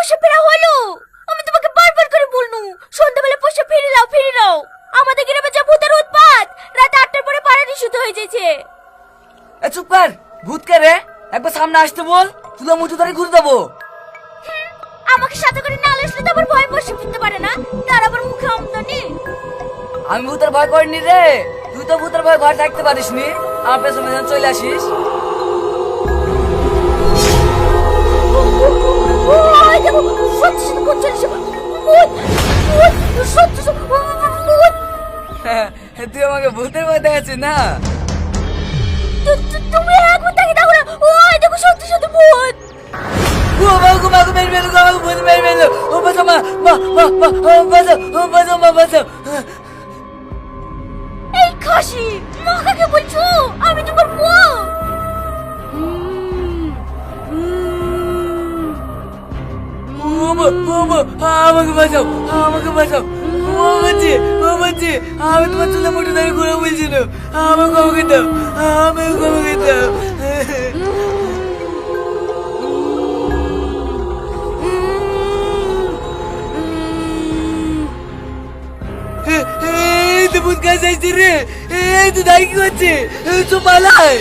পোষা ফেরা হলো? আমি তোমাকে বারবার করে বলনু সন্ধ্যাবেলা পোষা ফিরে নাও। আমাদের গ্রামে যা ভূতের উৎপাত, রাত 8টার পরে পাড়ানি শুধু হয়ে যাচ্ছে। চুপ কর, ভূত কে রে? একবার সামনে আসতে বল, তুলা মুঠো ধরে ঘুরে দেবো। আমাকে সাথে করে না আসলে তো আবার ভয় পোষা ফিরতে পারে না, তার আবার মুখে আমদানি। আমি ভূতের ভয় করিনি রে, তুই তো ভূতের ভয় ঘরে থাকতে পারিস নি, আমার পেছনে যেন চলে আসিস। ওই দেখো, সত্যি সত্যি করছে এসে ভূত, সত্যি ভূত। তুই আমাকে ভূতের ভয় দেখাচ্ছিস না? তুমি একবার তাকে দেখো না, ওই দেখো সত্যি সত্যি ভূত। ও আমাকে মাকে মেরে মেরে আমাকে ভূত মেরে মেরে, ও বাঁচাও মা, বাঁচাও, বাঁচাও মা, বাঁচাও। এই খাসি, মা কাকে বলছো? আমি তোমার বউ। আমাকে বাঁচাও, আমাকে বাঁচাও। ও বাচ্চি, ও বাচ্চি, আমি তোমার চুলে মুঠো ধরে ঘুরে বলছিল, আমাকে আমাকে দাও, আমাকে আমাকে দাও। এই তো ভূত কাছে আসছে রে, এই তো দাঁড়িয়ে কি করছে, চো পালায়।